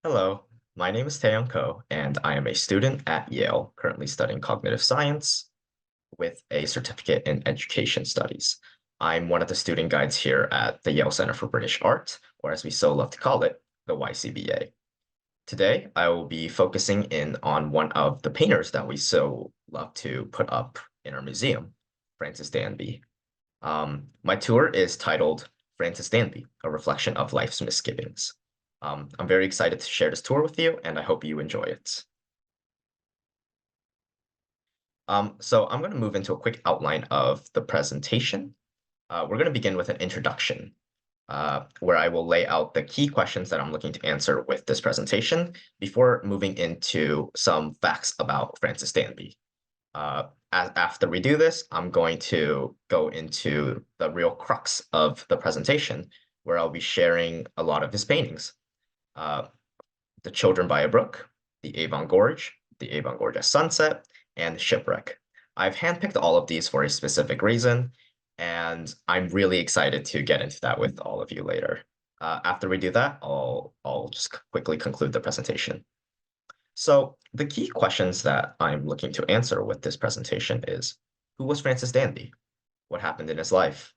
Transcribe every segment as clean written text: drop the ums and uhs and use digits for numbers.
Hello, my name is Taehyeong, and I am a student at Yale, currently studying cognitive science with a certificate in education studies. I'm one of the student guides here at the Yale Center for British Art, or as we so love to call it, the YCBA. Today, I will be focusing in on one of the painters that we so love to put up in our museum, Francis Danby. My tour is titled Francis Danby, A Reflection of Life's Misgivings. I'm very excited to share this tour with you, and I hope you enjoy it. So I'm going to move into a quick outline of the presentation. We're going to begin with an introduction, where I will lay out the key questions that I'm looking to answer with this presentation before moving into some facts about Francis Danby. After we do this, I'm going to go into the real crux of the presentation, where I'll be sharing a lot of his paintings. The Children by a Brook, the Avon Gorge, the Avon Gorge at Sunset, and Shipwreck. I've handpicked all of these for a specific reason, and I'm really excited to get into that with all of you later. After we do that, I'll just quickly conclude the presentation. So the key questions that I'm looking to answer with this presentation is, who was Francis Danby? What happened in his life?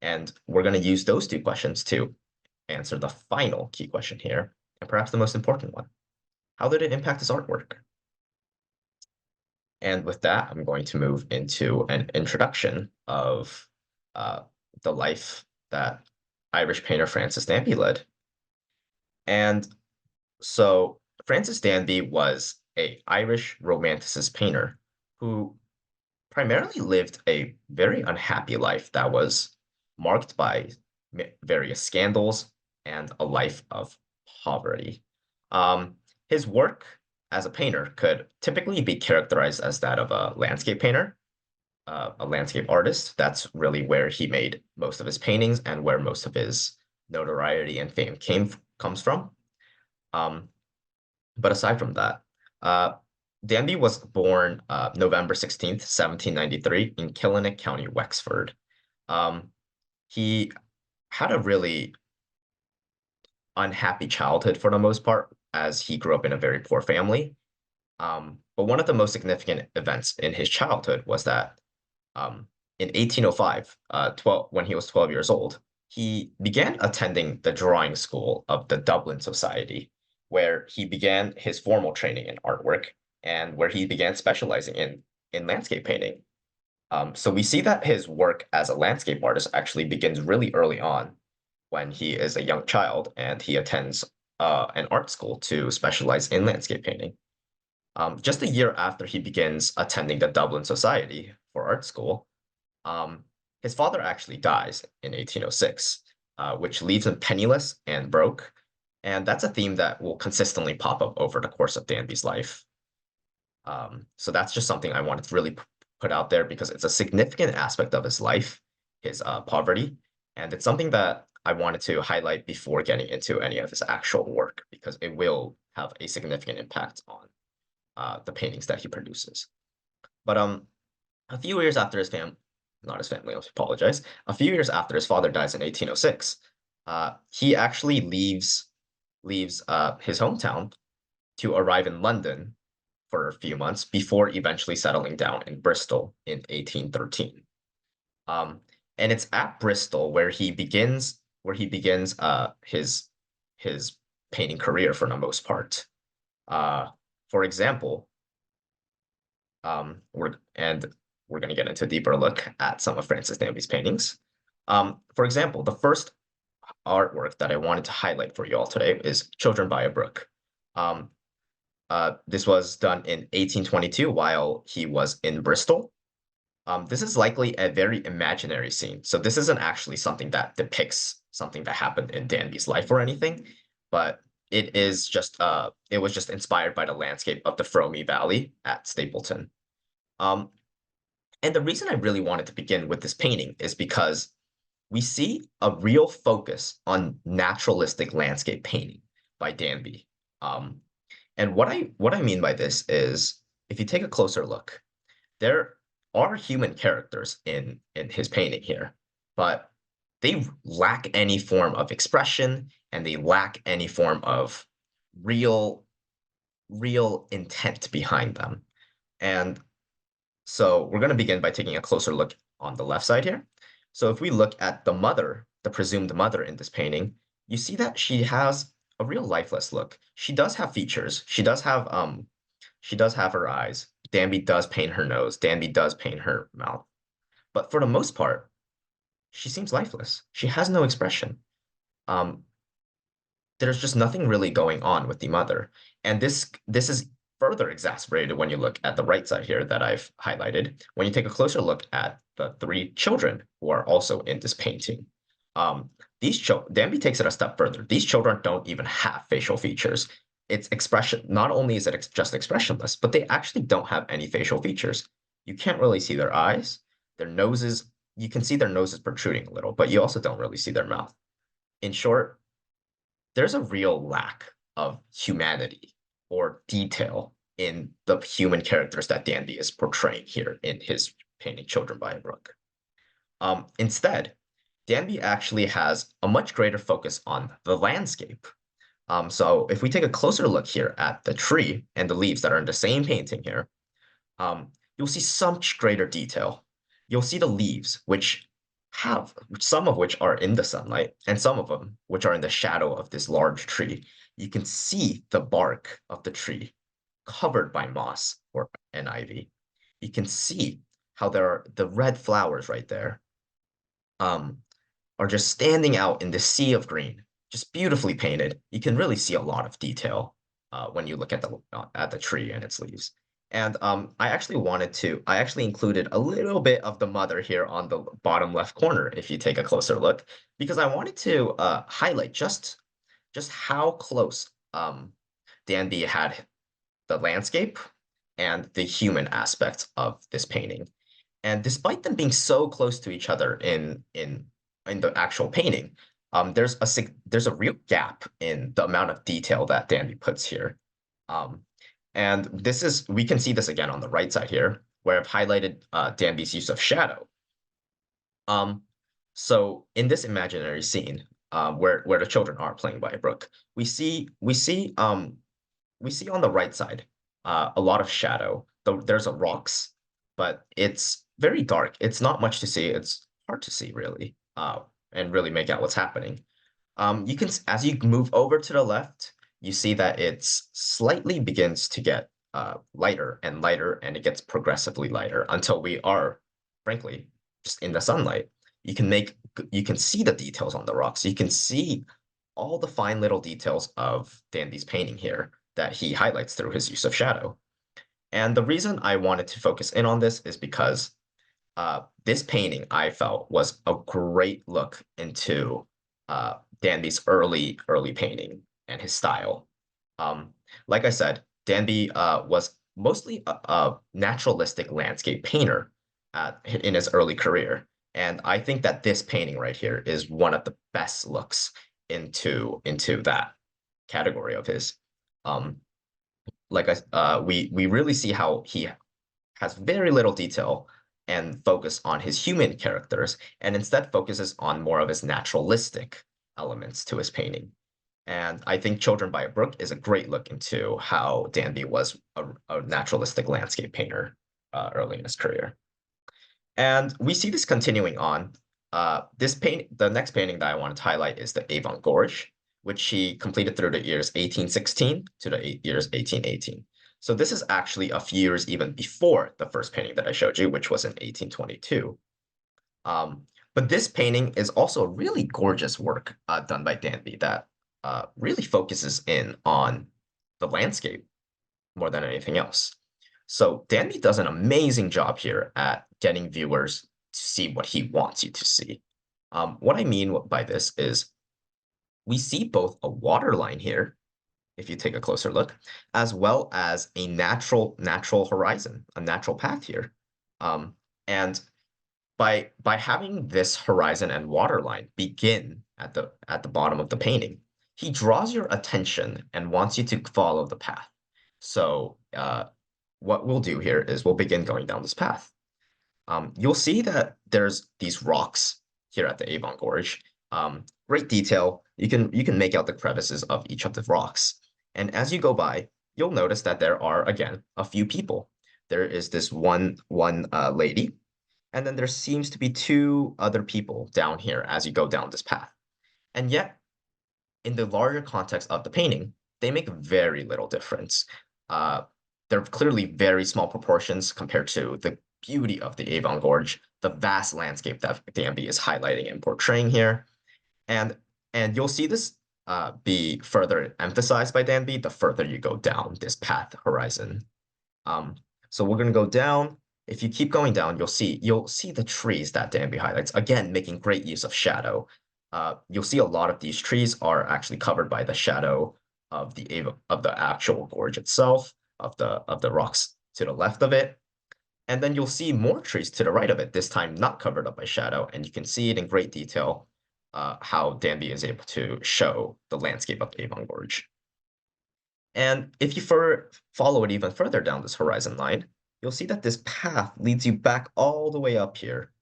And we're going to use those two questions to answer the final key question here, and perhaps the most important one. How did it impact his artwork? And with that, I'm going to move into an introduction of uh, the life that Irish painter Francis Danby led. And so Francis Danby was a Irish Romanticist painter who primarily lived a very unhappy life that was marked by various scandals and a life of poverty. Um, his work as a painter could typically be characterized as that of a landscape painter, a landscape artist. That's really where he made most of his paintings and where most of his notoriety and fame comes from. Um, but aside from that, uh, Danby was born November 16th, 1793 in Killinick County, Wexford. Um, he had a really unhappy childhood for the most part, as he grew up in a very poor family. But one of the most significant events in his childhood was that in 1805, when he was 12 years old, he began attending the drawing school of the Dublin Society, where he began his formal training in artwork and where he began specializing in landscape painting. So we see that his work as a landscape artist actually begins really early on when he is a young child and he attends an art school to specialize in landscape painting. Just a year after he begins attending the Dublin Society for art school, um, his father actually dies in 1806, which leaves him penniless and broke. And that's a theme that will consistently pop up over the course of Danby's life. So that's just something I wanted to really put out there because it's a significant aspect of his life, his poverty, and it's something that I wanted to highlight before getting into any of his actual work because it will have a significant impact on the paintings that he produces. But a few years after his family, not his family, I apologize. A few years after his father dies in 1806, he actually leaves his hometown to arrive in London for a few months before eventually settling down in Bristol in 1813. Um, and it's at Bristol where he begins his painting career for the most part. For example, we're going to get into a deeper look at some of Francis Danby's paintings. For example, the first artwork that I wanted to highlight for you all today is Children by a Brook. Um, this was done in 1822 while he was in Bristol. This is likely a very imaginary scene. So this isn't actually something that depicts something that happened in Danby's life or anything, but it was just inspired by the landscape of the Frome Valley at Stapleton. Um, and the reason I really wanted to begin with this painting is because we see a real focus on naturalistic landscape painting by Danby. Um, and what I mean by this is if you take a closer look, there are human characters in his painting here, but they lack any form of expression and they lack any form of real real intent behind them. And so we're going to begin by taking a closer look on the left side here. So if we look at the mother, the presumed mother in this painting, you see that she has a real lifeless look. She does have features. She does have her eyes. Danby does paint her nose. Danby does paint her mouth. But for the most part, she seems lifeless. She has no expression. Um, there's just nothing really going on with the mother. And this is further exacerbated when you look at the right side here that I've highlighted. When you take a closer look at the three children who are also in this painting. These children, Danby takes it a step further. These children don't even have facial features. It's expression. Not only is it just expressionless, but they actually don't have any facial features. You can't really see their eyes, their noses. You can see their noses protruding a little, but you also don't really see their mouth. In short, there's a real lack of humanity or detail in the human characters that Danby is portraying here in his painting Children by a Brook. Instead, Danby actually has a much greater focus on the landscape. So if we take a closer look here at the tree and the leaves that are in the same painting here, you'll see such greater detail. You'll see the leaves, which have some of which are in the sunlight, and some of them which are in the shadow of this large tree. You can see the bark of the tree covered by moss or and ivy. You can see how there are the red flowers right there, um, are just standing out in the sea of green, just beautifully painted. You can really see a lot of detail when you look at the tree and its leaves. And I actually included a little bit of the mother here on the bottom left corner, if you take a closer look, because I wanted to highlight just how close Danby had the landscape and the human aspects of this painting. And despite them being so close to each other in the actual painting, there's a real gap in the amount of detail that Danby puts here. Um, and we can see this again on the right side here, where I've highlighted Danby's use of shadow. Um, so in this imaginary scene, where the children are playing by a brook, we see on the right side a lot of shadow. There's a rocks, but it's very dark. It's not much to see. It's hard to see really, and really make out what's happening. As you move over to the left, you see that it's slightly begins to get lighter and lighter, and it gets progressively lighter until we are, frankly, just in the sunlight. You can see the details on the rocks. You can see all the fine little details of Danby's painting here that he highlights through his use of shadow. And the reason I wanted to focus in on this is because this painting I felt was a great look into Danby's early painting and his style. Like I said, Danby was mostly a naturalistic landscape painter in his early career. And I think that this painting right here is one of the best looks into that category of his. Um, we really see how he has very little detail and focus on his human characters, and instead focuses on more of his naturalistic elements to his painting. And I think Children by a Brook is a great look into how Danby was a naturalistic landscape painter early in his career. And we see this continuing on. The next painting that I wanted to highlight is the Avon Gorge, which he completed through the years 1816 to the years 1818. So this is actually a few years even before the first painting that I showed you, which was in 1822. But this painting is also a really gorgeous work done by Danby that really focuses in on the landscape more than anything else. So Danby does an amazing job here at getting viewers to see what he wants you to see. What I mean by this is we see both a water line here, if you take a closer look, as well as a natural horizon, a natural path here. And by having this horizon and water line begin at the bottom of the painting, he draws your attention and wants you to follow the path. So what we'll do here is we'll begin going down this path. You'll see that there's these rocks here at the Avon Gorge. Great detail. You can make out the crevices of each of the rocks. And as you go by, you'll notice that there are, again, a few people. There is this one lady, and then there seems to be two other people down here as you go down this path. And yet, in the larger context of the painting, they make very little difference. Uh, they're clearly very small proportions compared to the beauty of the Avon Gorge, the vast landscape that Danby is highlighting and portraying here. And and you'll see this be further emphasized by Danby the further you go down this path horizon. Um, so we're gonna go down. If you keep going down, you'll see the trees that Danby highlights, again, making great use of shadow. You'll see a lot of these trees are actually covered by the shadow of the actual gorge itself, of the rocks to the left of it. And then you'll see more trees to the right of it, this time not covered up by shadow, and you can see it in great detail how Danby is able to show the landscape of Avon Gorge. And if you follow it even further down this horizon line, you'll see that this path leads you back all the way up here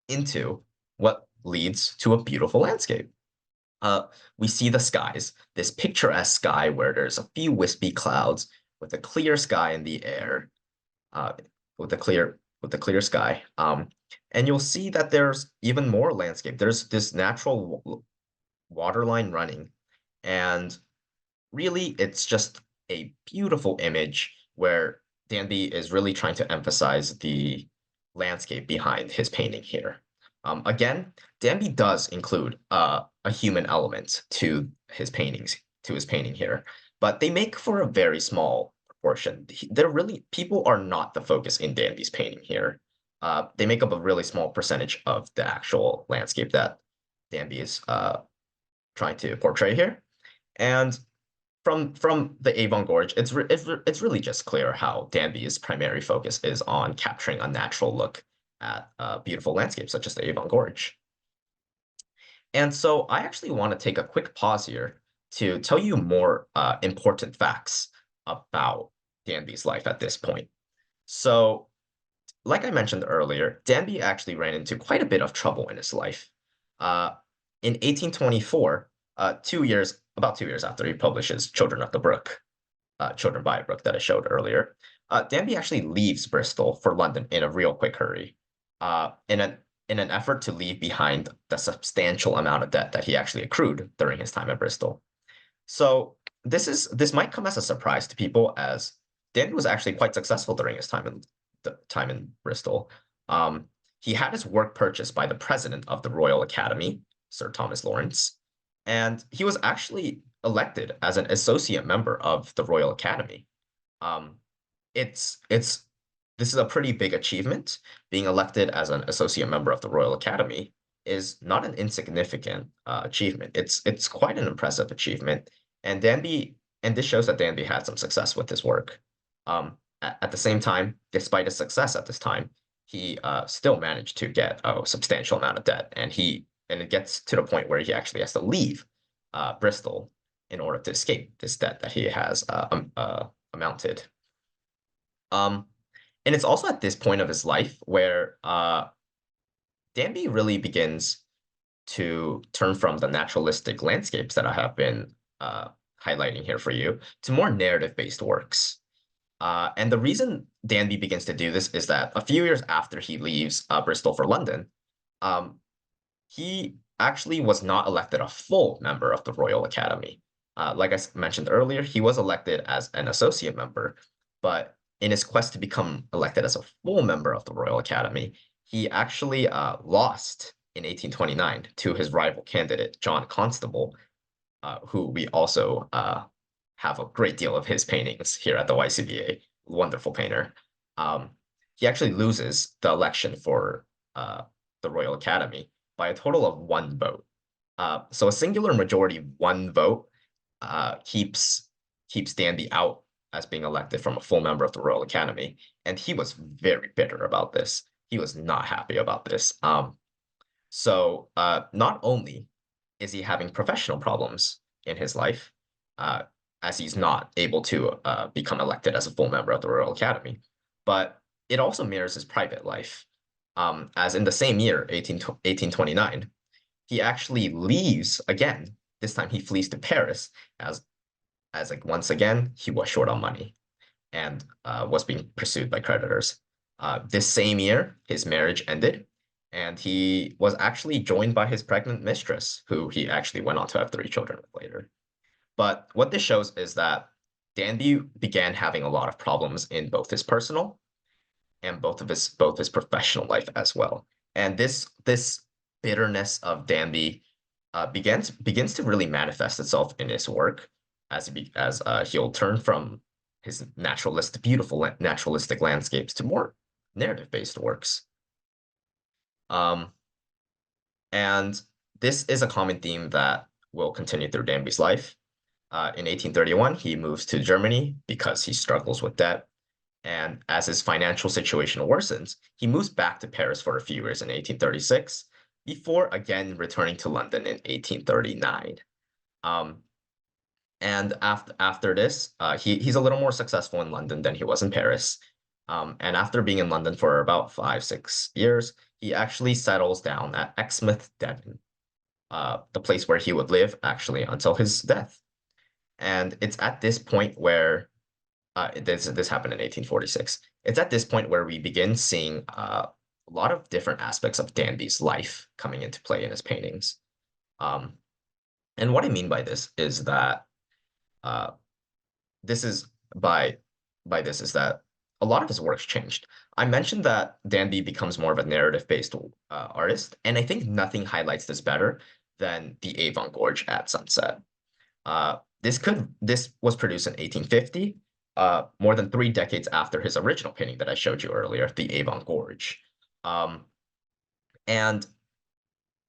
into what leads to a beautiful landscape. We see the skies, this picturesque sky where there's a few wispy clouds with a clear sky in the air, uh, with a clear sky. And you'll see that there's even more landscape. There's this natural water line running, and really, it's just a beautiful image where Danby is really trying to emphasize the landscape behind his painting here. Again, Danby does include a human element to his painting here, but they make for a very small proportion. They're really people are not the focus in Danby's painting here. They make up a really small percentage of the actual landscape that Danby is trying to portray here. And from the Avon Gorge, it's really just clear how Danby's primary focus is on capturing a natural look at a beautiful landscape such as the Avon Gorge. And so I actually want to take a quick pause here to tell you more important facts about Danby's life at this point. So, like I mentioned earlier, Danby actually ran into quite a bit of trouble in his life. Uh, in 1824, about 2 years after he publishes Children of the Brook, Children by a Brook that I showed earlier, Danby actually leaves Bristol for London in a real quick hurry, in an effort to leave behind the substantial amount of debt that he actually accrued during his time at Bristol. So this might come as a surprise to people, as Danby was actually quite successful during his time in Bristol. He had his work purchased by the president of the Royal Academy, Sir Thomas Lawrence, and he was actually elected as an associate member of the Royal Academy. Um, it's this is a pretty big achievement. Being elected as an associate member of the Royal Academy is not an insignificant achievement. It's quite an impressive achievement, and this shows that Danby had some success with his work. At the same time, despite his success at this time, he still managed to get a substantial amount of debt, and it gets to the point where he actually has to leave Bristol in order to escape this debt that he has amounted. Um, and it's also at this point of his life where Danby really begins to turn from the naturalistic landscapes that I have been highlighting here for you to more narrative-based works. And the reason Danby begins to do this is that a few years after he leaves Bristol for London, um, he actually was not elected a full member of the Royal Academy. Like I mentioned earlier, he was elected as an associate member, but in his quest to become elected as a full member of the Royal Academy, he actually lost in 1829 to his rival candidate, John Constable, who we also have a great deal of his paintings here at the YCVA. Wonderful painter. Um, he actually loses the election for the Royal Academy by a total of one vote. So a singular majority, one vote, keeps Danby out as being elected from a full member of the Royal Academy, and he was very bitter about this. He was not happy about this. So not only is he having professional problems in his life, uh, as he's not able to become elected as a full member of the Royal Academy, but it also mirrors his private life. As in the same year, 1829, he actually leaves again. This time he flees to Paris as as like once again he was short on money and was being pursued by creditors. This same year, his marriage ended, and he was actually joined by his pregnant mistress, who he actually went on to have 3 children with later. But what this shows is that Danby began having a lot of problems in both his personal and both his professional life as well. And this bitterness of Danby begins to really manifest itself in his work as he'll turn from his beautiful naturalistic landscapes to more narrative-based works. Um, and this is a common theme that will continue through Danby's life. In 1831, he moves to Germany because he struggles with debt. And as his financial situation worsens, he moves back to Paris for a few years in 1836, before again returning to London in 1839. Um, and after this, he's a little more successful in London than he was in Paris. And after being in London for about 5, 6 years, he actually settles down at Exmouth, Devon, the place where he would live actually until his death. And it's at this point where this happened in 1846. It's at this point where we begin seeing a lot of different aspects of Danby's life coming into play in his paintings. Um, and what I mean by this is that uh, this is by this is that a lot of his works changed. I mentioned that Danby becomes more of a narrative-based artist, and I think nothing highlights this better than the Avon Gorge at sunset. This was produced in 1850, more than 3 decades after his original painting that I showed you earlier, the Avon Gorge. Um, and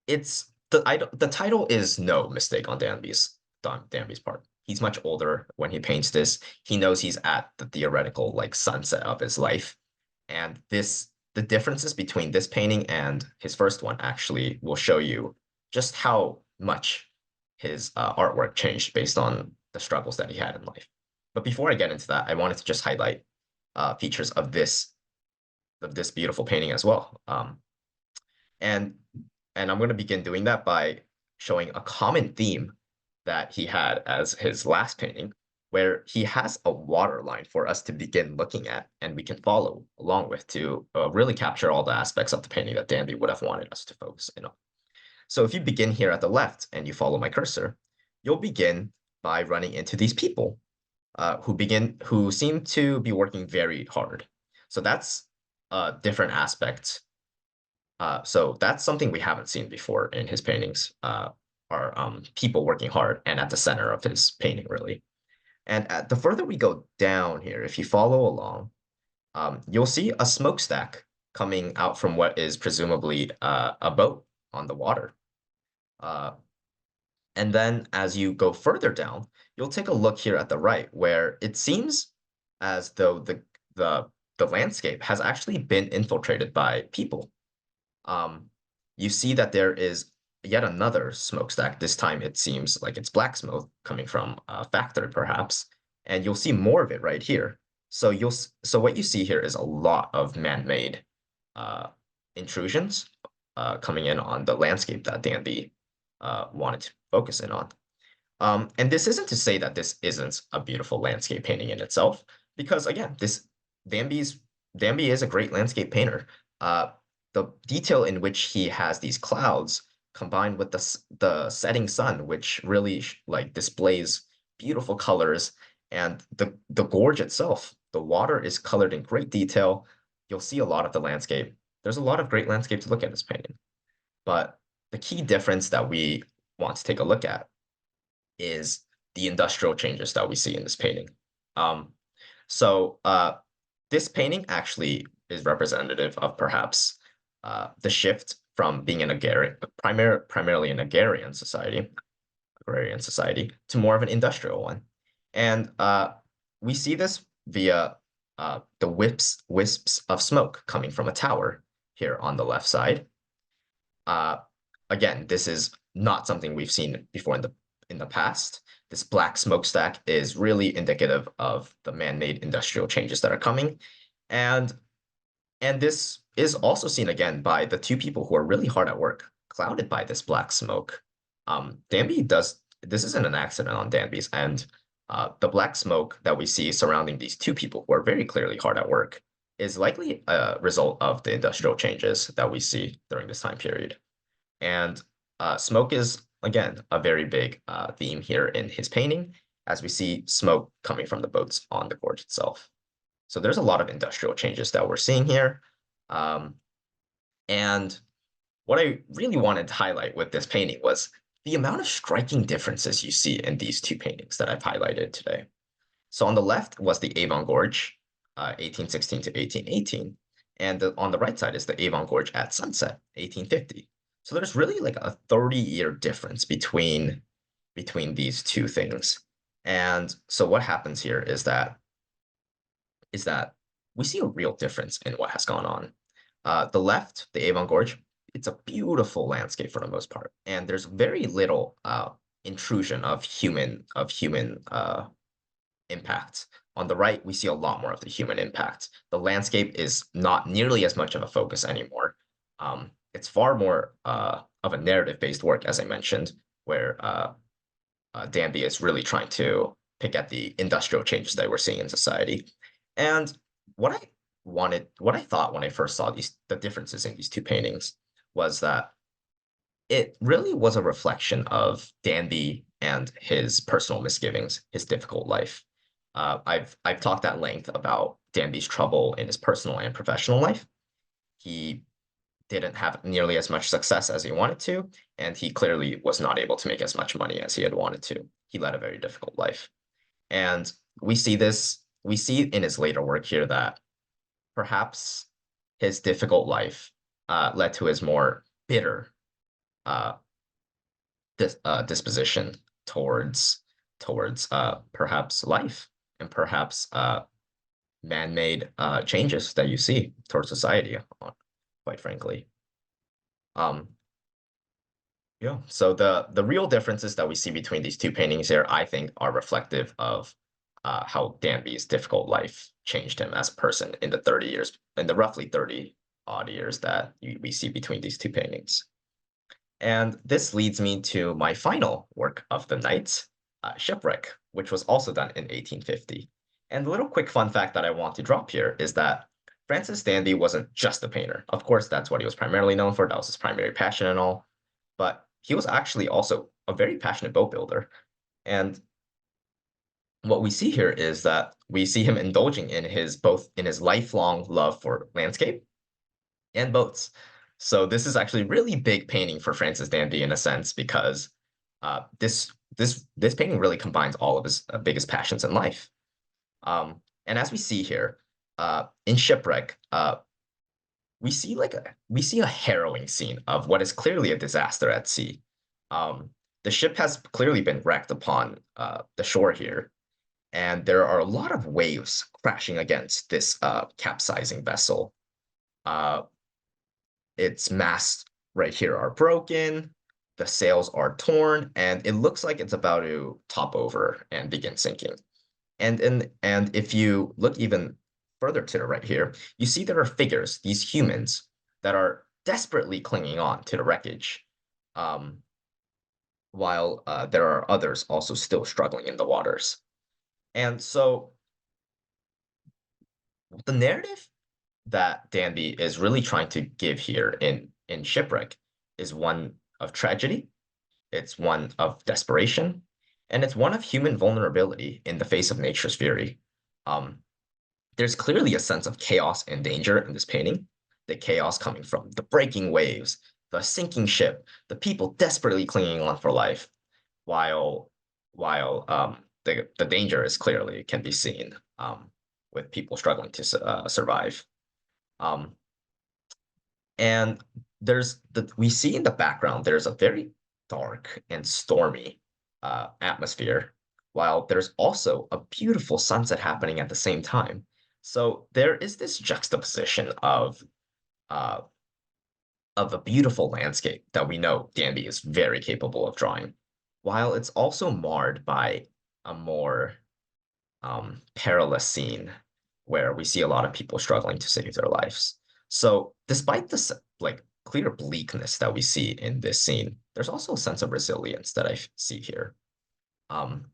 the title is no mistake on Danby's part. He's much older when he paints this. He knows he's at the theoretical like sunset of his life, and the differences between this painting and his first one actually will show you just how much his artwork changed based on the struggles that he had in life. But before I get into that, I wanted to just highlight features of this beautiful painting as well. And I'm going to begin doing that by showing a common theme that he had as his last painting, where he has a water line for us to begin looking at, and we can follow along with to really capture all the aspects of the painting that Danby would have wanted us to focus in on. So if you begin here at the left and you follow my cursor, you'll begin by running into these people who seem to be working very hard. So that's a different aspect. So that's something we haven't seen before in his paintings, are people working hard and at the center of his painting, really. And the further we go down here, if you follow along, you'll see a smokestack coming out from what is presumably a boat on the water. And then as you go further down, you'll take a look here at the right, where it seems as though the landscape has actually been infiltrated by people. You see that there is yet another smokestack. This time it seems like it's black smoke coming from a factory, perhaps, and you'll see more of it right here. So what you see here is a lot of man-made intrusions coming in on the landscape that Danby wanted to focus in on. And this isn't to say that this isn't a beautiful landscape painting in itself, because again, Danby is a great landscape painter. The detail in which he has these clouds combined with the setting sun, which really like displays beautiful colors, and the gorge itself, the water is colored in great detail. You'll see a lot of the landscape. There's a lot of great landscape to look at in this painting. But the key difference that we want to take a look at is the industrial changes that we see in this painting. So this painting actually is representative of perhaps the shift from being an primarily an agrarian society, to more of an industrial one. And we see this via the wisps of smoke coming from a tower here on the left side. Again, this is not something we've seen before in the past. This black smokestack is really indicative of the man-made industrial changes that are coming. And this is also seen again by the two people who are really hard at work, clouded by this black smoke. Danby this isn't an accident on Danby's end. the black smoke that we see surrounding these two people who are very clearly hard at work is likely a result of the industrial changes that we see during this time period. And smoke is, again, a very big theme here in his painting, as we see smoke coming from the boats on the gorge itself. So there's a lot of industrial changes that we're seeing here. Um, and what I really wanted to highlight with this painting was the amount of striking differences you see in these two paintings that I've highlighted today. So on the left was the Avon Gorge, 1816 to 1818, and on the right side is the Avon Gorge at sunset, 1850. So there's really like a 30-year difference between these two things. And so what happens here is that we see a real difference in what has gone on. The left, the Avon Gorge, it's a beautiful landscape for the most part, and there's very little intrusion of human impact. On the right, we see a lot more of the human impact. The landscape is not nearly as much of a focus anymore. It's far more of a narrative-based work, as I mentioned, where Danby is really trying to pick at the industrial changes that we're seeing in society. And what I thought when I first saw the differences in these two paintings was that it really was a reflection of Danby and his personal misgivings, his difficult life. I've talked at length about Danby's trouble in his personal and professional life. He didn't have nearly as much success as he wanted to, and he clearly was not able to make as much money as he had wanted to. He led a very difficult life. And we see in his later work here that perhaps his difficult life led to his more bitter uh, disposition towards perhaps life and perhaps man-made changes that you see towards society, quite frankly. Um, yeah, so the real differences that we see between these two paintings here, I think, are reflective of how Danby's difficult life changed him as a person in the roughly 30 odd years that we see between these two paintings. And this leads me to my final work of the night, Shipwreck, which was also done in 1850. And the little quick fun fact that I want to drop here is that Francis Danby wasn't just a painter. Of course, that's what he was primarily known for. That was his primary passion and all. But he was actually also a very passionate boat builder. And what we see here is that we see him indulging in his lifelong love for landscape and boats. So this is actually really big painting for Francis Danby in a sense because this painting really combines all of his biggest passions in life. And as we see here in Shipwreck, we see a harrowing scene of what is clearly a disaster at sea. The ship has clearly been wrecked upon the shore here, and there are a lot of waves crashing against this capsizing vessel. Its masts right here are broken, the sails are torn, and it looks like it's about to top over and begin sinking. And if you look even further to the right here, you see there are figures, these humans, that are desperately clinging on to the wreckage, um, while there are others also still struggling in the waters. And so the narrative that Danby is really trying to give here in Shipwreck is one of tragedy, it's one of desperation, and it's one of human vulnerability in the face of nature's fury. Um, there's clearly a sense of chaos and danger in this painting. The chaos coming from the breaking waves, the sinking ship, the people desperately clinging on for life, while the danger is clearly can be seen with people struggling to survive. Um, and we see in the background there's a very dark and stormy atmosphere, while there's also a beautiful sunset happening at the same time. So there is this juxtaposition uh, of a beautiful landscape that we know Danby is very capable of drawing, while it's also marred by a more perilous scene where we see a lot of people struggling to save their lives. So despite this like clear bleakness that we see in this scene, there's also a sense of resilience that I see here. Um,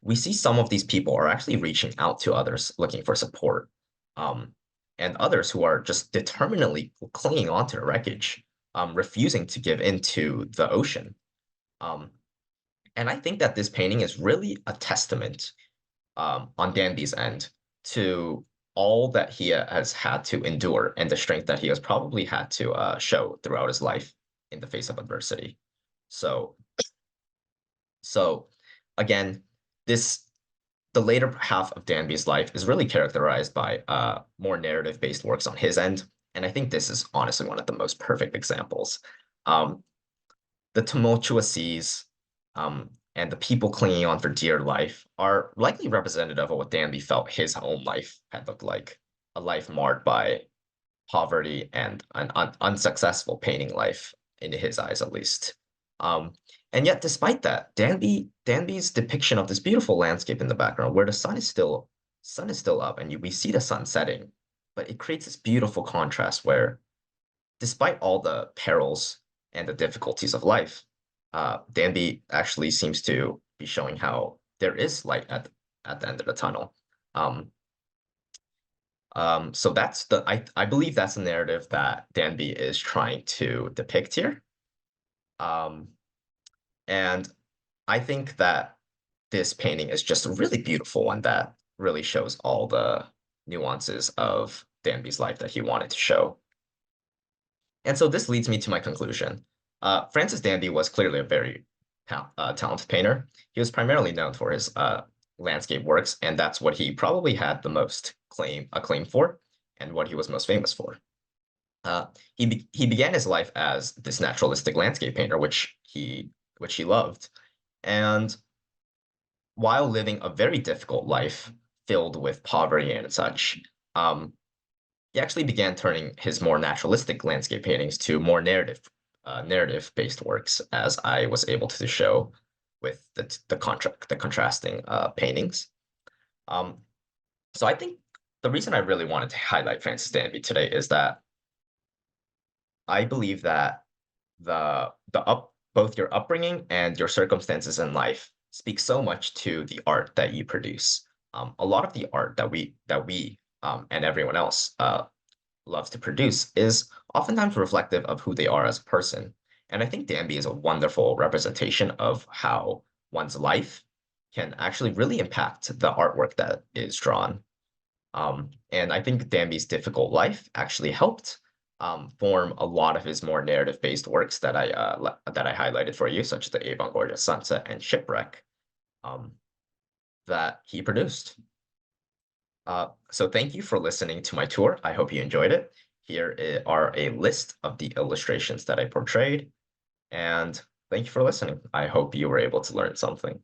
we see some of these people are actually reaching out to others looking for support, um, and others who are just determinedly clinging onto the wreckage, refusing to give into the ocean. Um, and I think that this painting is really a testament, on Danby's end, to all that he has had to endure and the strength that he has probably had to show throughout his life in the face of adversity. So, so again, this the later half of Danby's life is really characterized by more narrative-based works on his end, and I think this is honestly one of the most perfect examples. Um, the tumultuous seas, and the people clinging on for dear life are likely representative of what Danby felt his own life had looked like, a life marred by poverty and an unsuccessful painting life, in his eyes at least. Um, and yet, despite that, Danby's depiction of this beautiful landscape in the background, where the sun is still up, and we see the sun setting, but it creates this beautiful contrast where, despite all the perils and the difficulties of life, Danby actually seems to be showing how there is light at the end of the tunnel. Um, so I believe that's the narrative that Danby is trying to depict here. Um, and I think that this painting is just a really beautiful one that really shows all the nuances of Danby's life that he wanted to show. And so this leads me to my conclusion. Francis Danby was clearly a very talented painter. He was primarily known for his landscape works, and that's what he probably had the most acclaim for, and what he was most famous for. Uh, he began his life as this naturalistic landscape painter, which he loved, and while living a very difficult life filled with poverty and such, um, he actually began turning his more naturalistic landscape paintings to more narrative-based works, as I was able to show with the contrasting paintings. Um, so I think the reason I really wanted to highlight Francis Danby today is that I believe that the up both your upbringing and your circumstances in life speak so much to the art that you produce. A lot of the art that we and everyone else loves to produce is oftentimes reflective of who they are as a person. And I think Danby is a wonderful representation of how one's life can actually really impact the artwork that is drawn. And I think Danby's difficult life actually helped form a lot of his more narrative-based works that I highlighted for you, such as the Avon Gorgeous Sunset and Shipwreck, um, that he produced. So thank you for listening to my tour. I hope you enjoyed it. Here are a list of the illustrations that I portrayed, and thank you for listening. I hope you were able to learn something.